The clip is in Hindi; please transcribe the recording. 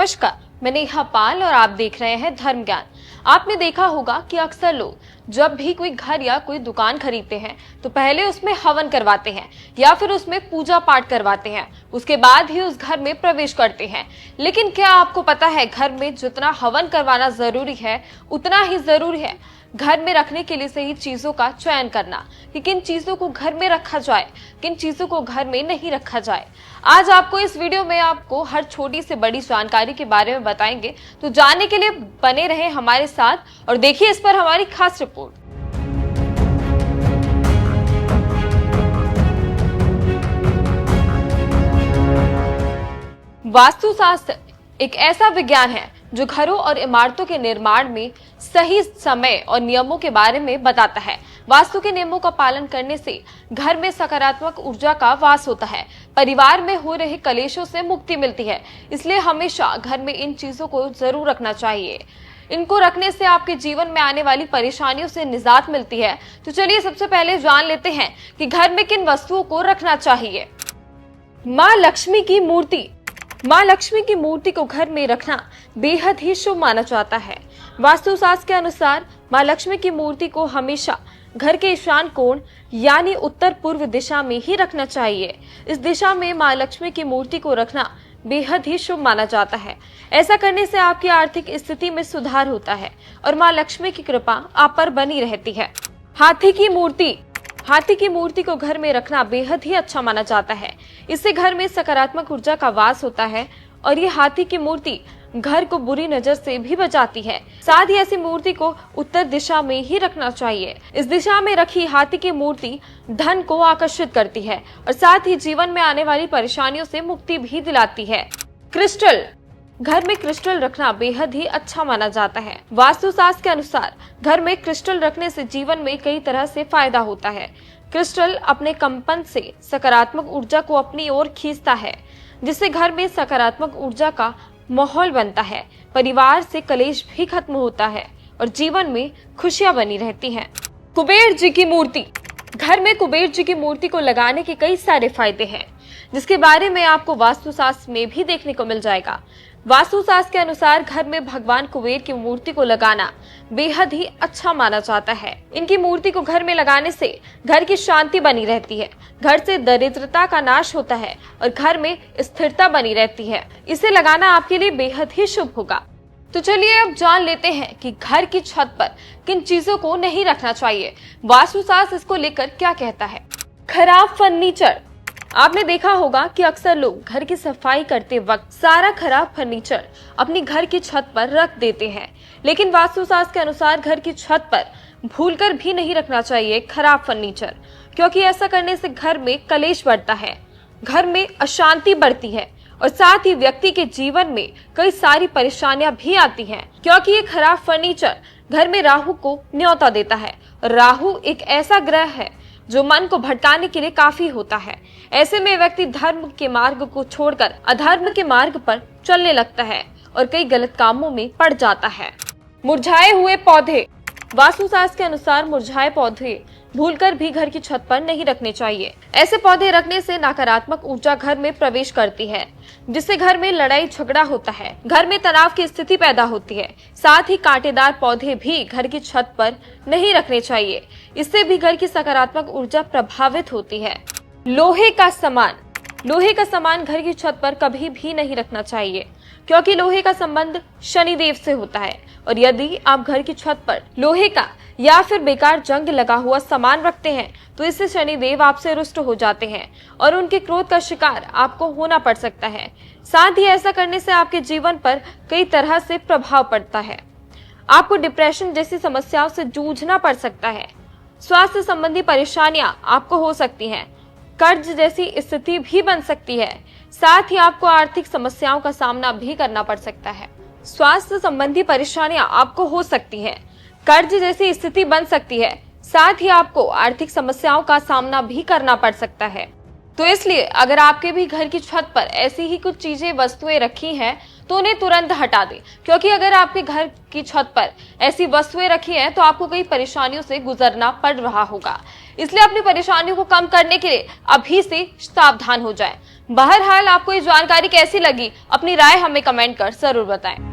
नमस्कार, मैं नेहा पाल और आप देख रहे हैं धर्म ज्ञान। आपने देखा होगा कि अक्सर लोग जब भी कोई घर या कोई दुकान खरीदते हैं तो पहले उसमें हवन करवाते हैं या फिर उसमें पूजा पाठ करवाते हैं, उसके बाद ही उस घर में प्रवेश करते हैं। लेकिन क्या आपको पता है, घर में जितना हवन करवाना जरूरी है उतना ही जरूरी है घर में रखने के लिए सही चीजों का चयन करना कि किन चीजों को घर में रखा जाए, किन चीजों को घर में नहीं रखा जाए। आज आपको इस वीडियो में आपको हर छोटी से बड़ी जानकारी के बारे में बताएंगे, तो जानने के लिए बने रहे हमारे साथ और देखिए इस पर हमारी खास रिपोर्ट। वास्तुशास्त्र एक ऐसा विज्ञान है जो घरों और इमारतों के निर्माण में सही समय और नियमों के बारे में बताता है। वास्तु के नियमों का पालन करने से घर में सकारात्मक ऊर्जा का वास होता है, परिवार में हो रहे कलेशों से मुक्ति मिलती है। इसलिए हमेशा घर में इन चीजों को जरूर रखना चाहिए। इनको रखने से आपके जीवन में आने वाली परेशानियों से निजात मिलती है। तो चलिए सबसे पहले जान लेते हैं कि घर में किन वस्तुओं को रखना चाहिए। माँ लक्ष्मी की मूर्ति। माँ लक्ष्मी की मूर्ति को घर में रखना बेहद ही शुभ माना जाता है। वास्तुशास्त्र के अनुसार माँ लक्ष्मी की मूर्ति को हमेशा घर के ईशान कोण यानी उत्तर पूर्व दिशा में ही रखना चाहिए। इस दिशा में माँ लक्ष्मी की मूर्ति को रखना बेहद ही शुभ माना जाता है। ऐसा करने से आपकी आर्थिक स्थिति में सुधार होता है और माँ लक्ष्मी की कृपा आप पर बनी रहती है। हाथी की मूर्ति। हाथी की मूर्ति को घर में रखना बेहद ही अच्छा माना जाता है। इससे घर में सकारात्मक ऊर्जा का वास होता है और ये हाथी की मूर्ति घर को बुरी नजर से भी बचाती है। साथ ही ऐसी मूर्ति को उत्तर दिशा में ही रखना चाहिए। इस दिशा में रखी हाथी की मूर्ति धन को आकर्षित करती है और साथ ही जीवन में आने वाली परेशानियों से मुक्ति भी दिलाती है। क्रिस्टल। घर में क्रिस्टल रखना बेहद ही अच्छा माना जाता है। वास्तुशास्त्र के अनुसार घर में क्रिस्टल रखने से जीवन में कई तरह से फायदा होता है। क्रिस्टल अपने कंपन से सकारात्मक ऊर्जा को अपनी ओर खींचता है, जिससे घर में सकारात्मक ऊर्जा का माहौल बनता है, परिवार से कलेश भी खत्म होता है और जीवन में खुशियां बनी रहती हैं। कुबेर जी की मूर्ति। घर में कुबेर जी की मूर्ति को लगाने के कई सारे फायदे हैं, जिसके बारे में आपको वास्तुशास्त्र में भी देखने को मिल जाएगा। वास्तुशास्त्र के अनुसार घर में भगवान कुबेर की मूर्ति को लगाना बेहद ही अच्छा माना जाता है। इनकी मूर्ति को घर में लगाने से घर की शांति बनी रहती है, घर से दरिद्रता का नाश होता है और घर में स्थिरता बनी रहती है। इसे लगाना आपके लिए बेहद ही शुभ होगा। तो चलिए अब जान लेते हैं कि घर की छत पर किन चीजों को नहीं रखना चाहिए। वास्तुशास्त्र इसको लेकर क्या कहता है। खराब फर्नीचर। आपने देखा होगा कि अक्सर लोग घर की सफाई करते वक्त सारा खराब फर्नीचर अपनी घर की छत पर रख देते हैं, लेकिन वास्तुशास्त्र के अनुसार घर की छत पर भूलकर भी नहीं रखना चाहिए खराब फर्नीचर, क्योंकि ऐसा करने से घर में कलेश बढ़ता है, घर में अशांति बढ़ती है और साथ ही व्यक्ति के जीवन में कई सारी परेशानियां भी आती हैं, क्योंकि ये खराब फर्नीचर घर में राहु को न्योता देता है। राहु एक ऐसा ग्रह है जो मन को भटकाने के लिए काफी होता है। ऐसे में व्यक्ति धर्म के मार्ग को छोड़कर अधर्म के मार्ग पर चलने लगता है और कई गलत कामों में पड़ जाता है। मुरझाए हुए पौधे। वास्तुशास्त्र के अनुसार मुरझाए पौधे भूलकर भी घर की छत पर नहीं रखने चाहिए। ऐसे पौधे रखने से नकारात्मक ऊर्जा घर में प्रवेश करती है, जिससे घर में लड़ाई झगड़ा होता है, घर में तनाव की स्थिति पैदा होती है। साथ ही कांटेदार पौधे भी घर की छत पर नहीं रखने चाहिए, इससे भी घर की सकारात्मक ऊर्जा प्रभावित होती है। लोहे का सामान। लोहे का सामान घर की छत पर कभी भी नहीं रखना चाहिए, क्योंकि लोहे का संबंध शनिदेव से होता है और यदि आप घर की छत पर लोहे का या फिर बेकार जंग लगा हुआ सामान रखते हैं तो इससे शनिदेव आपसे रुष्ट हो जाते हैं और उनके क्रोध का शिकार आपको होना पड़ सकता है। साथ ही ऐसा करने से आपके जीवन पर कई तरह से प्रभाव पड़ता है। आपको डिप्रेशन जैसी समस्याओं से जूझना पड़ सकता है, स्वास्थ्य संबंधी परेशानियां आपको हो सकती हैं, कर्ज जैसी स्थिति भी बन सकती है। साथ ही आपको आर्थिक समस्याओं का सामना भी करना पड़ सकता है। स्वास्थ्य संबंधी परेशानियां आपको हो सकती हैं, कर्ज जैसी स्थिति बन सकती है, साथ ही आपको आर्थिक समस्याओं का सामना भी करना पड़ सकता है। तो इसलिए अगर आपके भी घर की छत पर ऐसी ही कुछ चीजें वस्तुएं रखी हैं तो उन्हें तुरंत हटा दें, क्योंकि अगर आपके घर की छत पर ऐसी वस्तुएं रखी हैं तो आपको कई परेशानियों से गुजरना पड़ रहा होगा। इसलिए अपनी परेशानियों को कम करने के लिए अभी से सावधान हो जाएं। बहरहाल आपको ये जानकारी कैसी लगी, अपनी राय हमें कमेंट कर जरूर बताएं।